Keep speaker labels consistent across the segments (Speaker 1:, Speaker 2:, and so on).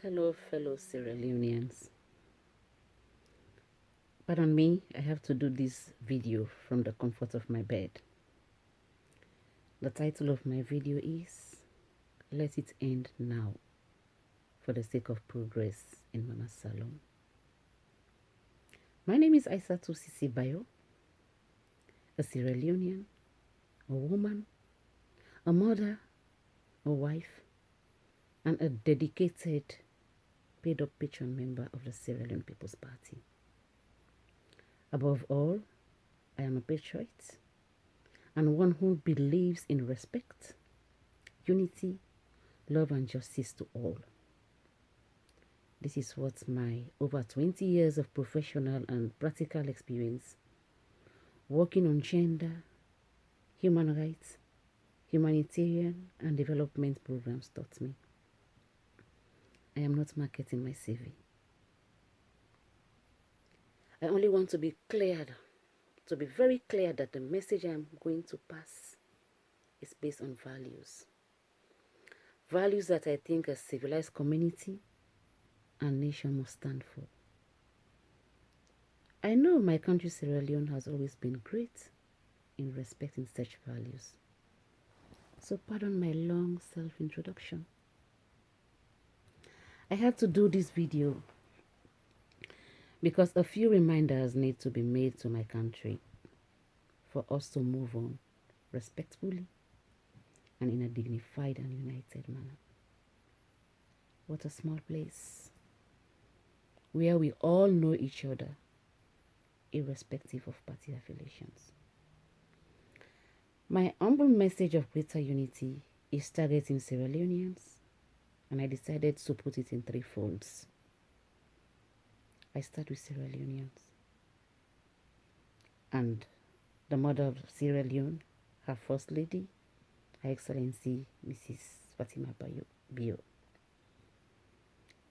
Speaker 1: Hello, fellow Sierra Leoneans. Pardon me, I have to do this video from the comfort of my bed. The title of my video is Let It End Now for the sake of progress in Mama's Salon. My name is Aissatou Sisi Bayo, a Sierra Leonean, a woman, a mother, a wife, and a dedicated paid-up patron member of the Sierra Leone People's Party. Above all, I am a patriot and one who believes in respect, unity, love, and justice to all. This is what my over 20 years of professional and practical experience working on gender, human rights, humanitarian, and development programs taught me. I am not marketing my CV. I only want to be very clear that the message I am going to pass is based on values. Values that I think a civilized community and nation must stand for. I know my country, Sierra Leone, has always been great in respecting such values. So pardon my long self-introduction. I had to do this video because a few reminders need to be made to my country for us to move on respectfully and in a dignified and united manner. What a small place where we all know each other, irrespective of party affiliations. My humble message of greater unity is targeting Sierra Leoneans, and I decided to put it in 3 folds. I start with Sierra Leoneans, and the mother of Sierra Leone, her First Lady, Her Excellency Mrs. Fatima Bio.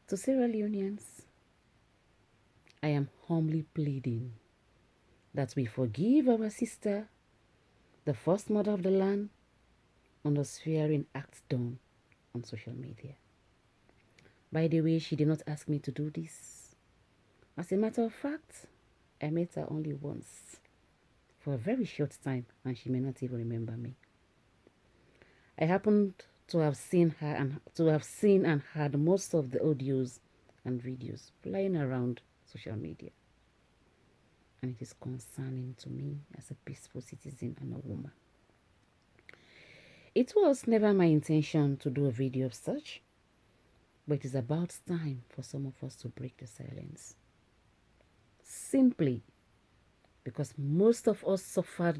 Speaker 1: To Sierra Leoneans, I am humbly pleading that we forgive our sister, the first mother of the land, on the swearing acts done on social media. By the way, she did not ask me to do this. As a matter of fact, I met her only once for a very short time, and she may not even remember me. I happened to have seen her and heard most of the audios and videos flying around social media. And it is concerning to me as a peaceful citizen and a woman. It was never my intention to do a video of such, but it is about time for some of us to break the silence. Simply because most of us suffered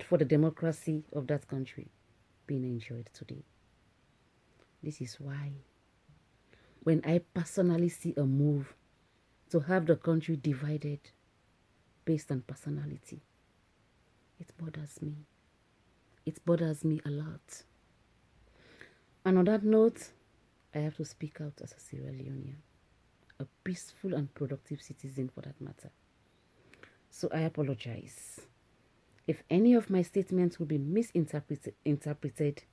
Speaker 1: for the democracy of that country being enjoyed today. This is why when I personally see a move to have the country divided based on personality, it bothers me. It bothers me a lot. And on that note, I have to speak out as a Sierra Leonean, a peaceful and productive citizen for that matter. So I apologize if any of my statements will be misinterpreted,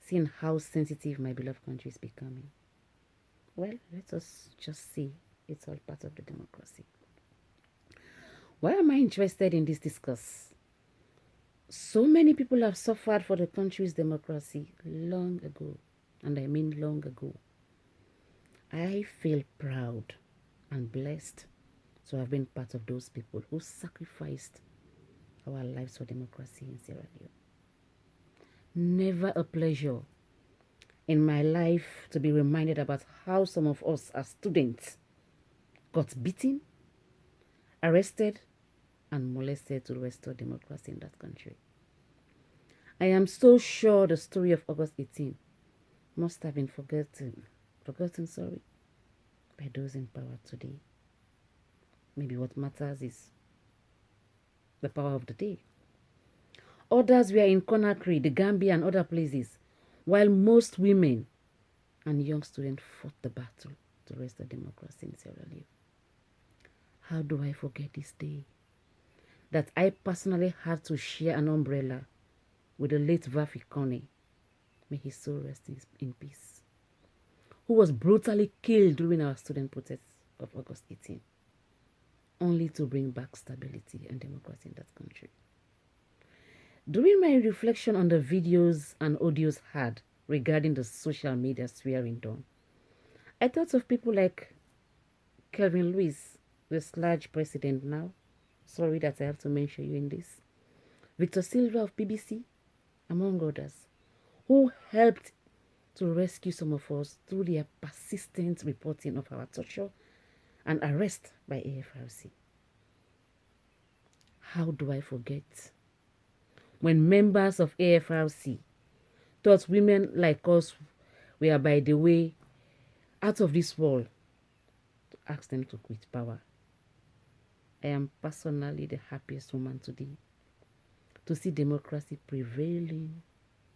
Speaker 1: seeing how sensitive my beloved country is becoming. Well, let us just see. It's all part of the democracy. Why am I interested in this discourse? So many people have suffered for the country's democracy long ago, and I mean long ago. I feel proud and blessed to have been part of those people who sacrificed our lives for democracy in Sierra Leone. Never a pleasure in my life to be reminded about how some of us as students got beaten, arrested, and molested to restore democracy in that country. I am so sure the story of August 18 must have been forgotten by those in power today. Maybe what matters is the power of the day. Others were in Conakry, the Gambia, and other places, while most women and young students fought the battle to restore democracy in Sierra Leone. How do I forget this day that I personally had to share an umbrella with the late Vafi Kone, may his soul rest in peace, who was brutally killed during our student protests of August 18, only to bring back stability and democracy in that country. During my reflection on the videos and audios heard regarding the social media swearing done, I thought of people like Kelvin Lewis, the Sludge president now. Sorry that I have to mention you in this. Victor Silva of BBC, among others, who helped to rescue some of us through their persistent reporting of our torture and arrest by AFRC. How do I forget when members of AFRC thought women like us were, by the way, out of this world, to ask them to quit power? I am personally the happiest woman today to see democracy prevailing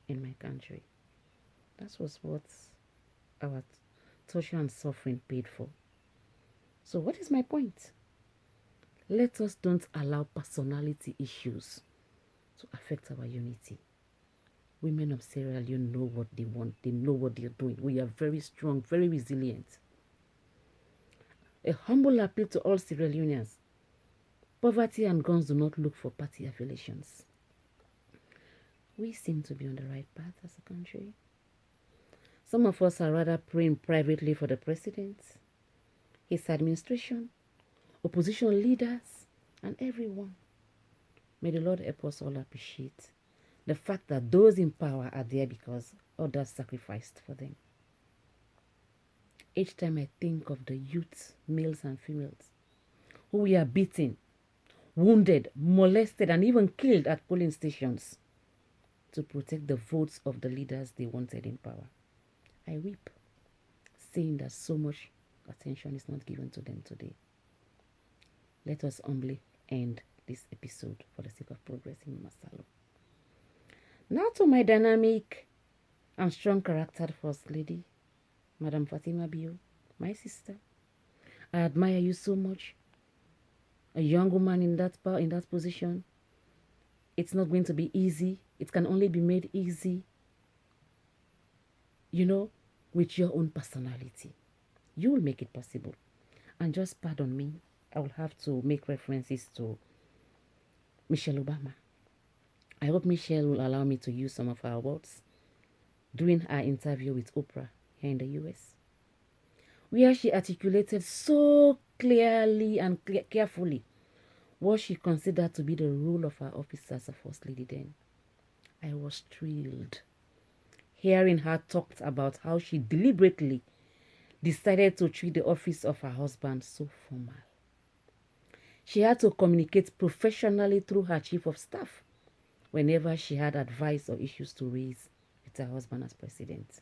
Speaker 1: in my country. That was what our torture and suffering paid for. So what is my point? Let us don't allow personality issues to affect our unity. Women of Sierra Leone know what they want. They know what they're doing. We are very strong, very resilient. A humble appeal to all Sierra Leoneans. Poverty and guns do not look for party affiliations. We seem to be on the right path as a country. Some of us are rather praying privately for the president, his administration, opposition leaders, and everyone. May the Lord help us all appreciate the fact that those in power are there because others sacrificed for them. Each time I think of the youths, males and females, who we are beaten, wounded, molested, and even killed at polling stations to protect the votes of the leaders they wanted in power, I weep, seeing that so much attention is not given to them today. Let us humbly end this episode for the sake of progress in Masalo. Now to my dynamic and strong charactered First Lady, Madam Fatima Bio, my sister. I admire you so much. A young woman in that position. It's not going to be easy. It can only be made easy, with your own personality. You will make it possible. And just pardon me, I will have to make references to Michelle Obama. I hope Michelle will allow me to use some of her words during her interview with Oprah here in the US, where she articulated so clearly and carefully what she considered to be the role of her office as a First Lady then. I was thrilled hearing her talk about how she deliberately decided to treat the office of her husband so formal. She had to communicate professionally through her chief of staff whenever she had advice or issues to raise with her husband as president.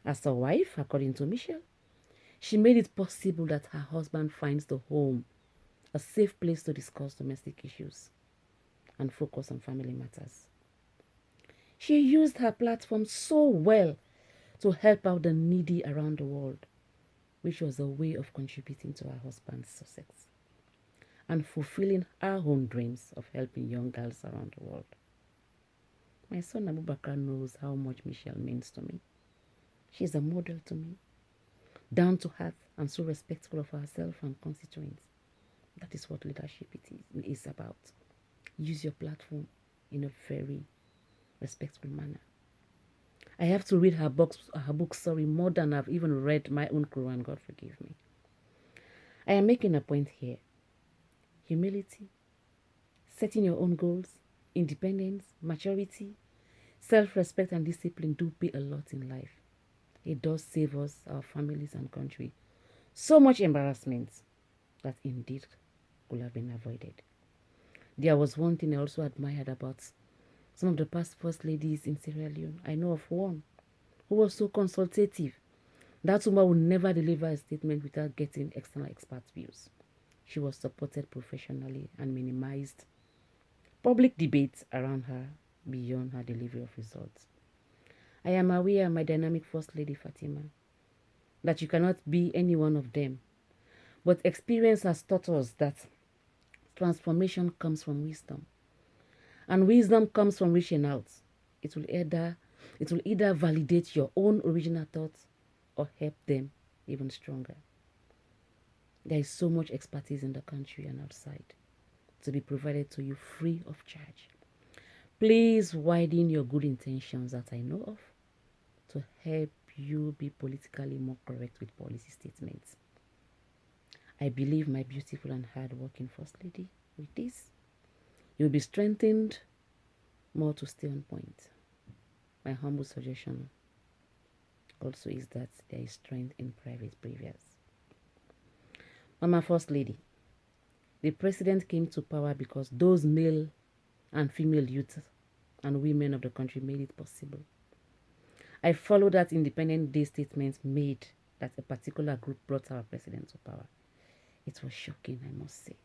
Speaker 1: As a wife, according to Michelle, she made it possible that her husband finds the home a safe place to discuss domestic issues and focus on family matters. She used her platform so well to help out the needy around the world, which was a way of contributing to her husband's success and fulfilling her own dreams of helping young girls around the world. My son Abubakar knows how much Michelle means to me. She's a model to me, down to earth and so respectful of herself and constituents. That is what leadership is about. Use your platform in a very respectful manner. I have to read her book, more than I've even read my own Quran, God forgive me. I am making a point here. Humility, setting your own goals, independence, maturity, self-respect and discipline do pay a lot in life. It does save us, our families and country, so much embarrassment that indeed could have been avoided. There was one thing I also admired about some of the past First Ladies in Sierra Leone. I know of one who was so consultative. That woman would never deliver a statement without getting external expert views. She was supported professionally and minimized public debates around her beyond her delivery of results. I am aware, my dynamic First Lady Fatima, that you cannot be any one of them. But experience has taught us that transformation comes from wisdom. And wisdom comes from reaching out. It will either validate your own original thoughts or help them even stronger. There is so much expertise in the country and outside to be provided to you free of charge. Please widen your good intentions that I know of to help you be politically more correct with policy statements. I believe, my beautiful and hard-working First Lady, with this, you'll be strengthened more to stay on point. My humble suggestion also is that there is strength in private behaviors. Mama First Lady, the president came to power because those male and female youth and women of the country made it possible. I follow that Independence Day statement made that a particular group brought our president to power. It was shocking, I must say.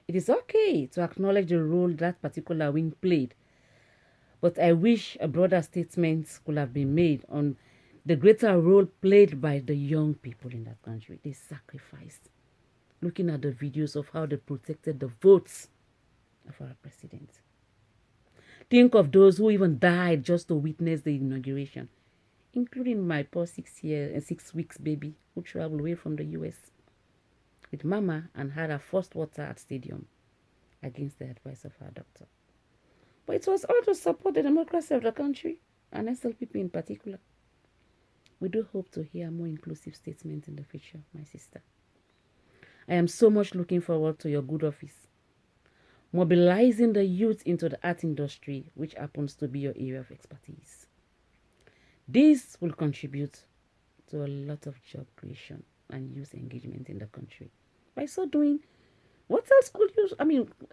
Speaker 1: It is okay to acknowledge the role that particular wing played, but I wish a broader statement could have been made on the greater role played by the young people in that country. They sacrificed. Looking at the videos of how they protected the votes of our president. Think of those who even died just to witness the inauguration, including my poor 6 weeks baby who traveled away from the US with Mama and had her first water at stadium against the advice of her doctor. But it was all to support the democracy of the country and SLPP in particular. We do hope to hear more inclusive statements in the future, my sister. I am so much looking forward to your good office, mobilizing the youth into the art industry, which happens to be your area of expertise. This will contribute to a lot of job creation and youth engagement in the country. By so doing, what else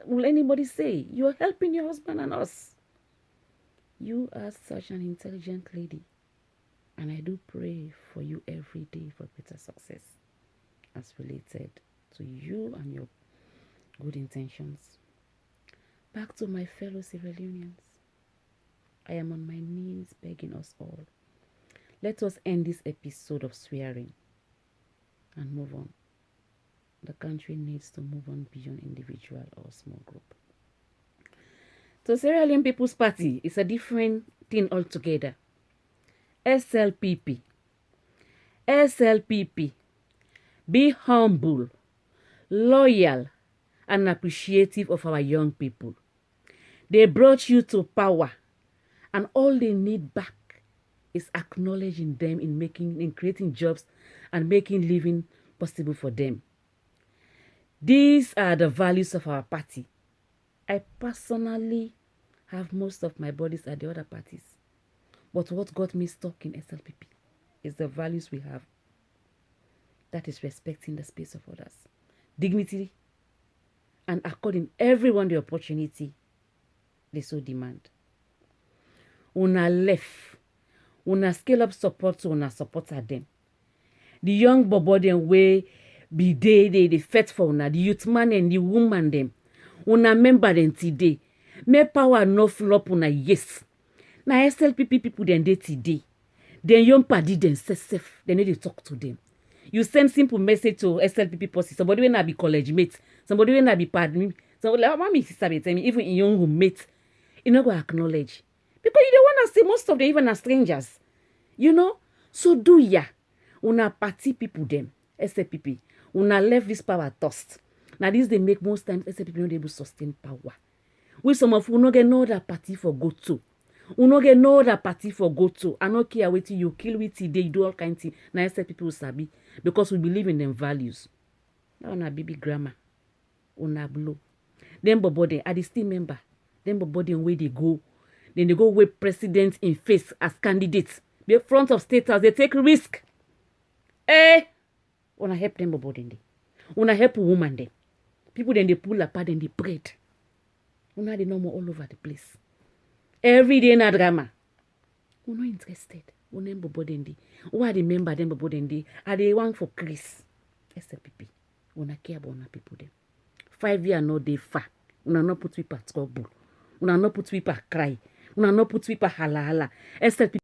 Speaker 1: will anybody say? You're helping your husband and us. You are such an intelligent lady, and I do pray for you every day for greater success as related to you and your good intentions. Back to my fellow Sierra Leoneans. I am on my knees begging us all. Let us end this episode of swearing and move on. The country needs to move on beyond individual or small group. So Sierra Leone People's Party is a different thing altogether. SLPP. SLPP. Be humble, loyal, and appreciative of our young people. They brought you to power, and all they need back is acknowledging them in creating jobs and making living possible for them. These are the values of our party. I personally have most of my bodies at the other parties. But what got me stuck in SLPP is the values we have. That is respecting the space of others, dignity, and according everyone the opportunity they so demand. Una left, una scale up support to una supporter them. The young bobo them way be they fight for una, the youth man and the woman them. Una member them today. May power no flop una yes. Na SLPP people then they today. Then young party them safe. They need to talk to them. You send simple message to SLPP posse. Somebody will not be college mate. Somebody will not be partner. Somebody like mommy sister be tell me even in young roommate, you not go acknowledge because you don't want to see most of them even as strangers. You know, so do ya. Una party people them SLPP. Una left this power tossed. Now this they make most times SLPP not able to sustain power. We some of you no get no other party for go to. You no get no other party for go to. I no care waiting you kill with today, you do all kinds of things. Now I say people sabi because we believe in them values. Now una baby grammar, una blow. Them bobo them are the still member. Them bobo them where they go. Then they go with president in face as candidates. Be front of state house, they take risk. Una help them bobo them. Una help woman them. People then they pull apart and they bread. Una they know more all over the place. Every day na drama. We're not interested. We're not bobo. Who are the member them bobo them? Are they one for Chris? SLPP. We not care about people them. 5 years no day far. We not put people trouble. We not put people cry. We not put people hala hala. SLPP.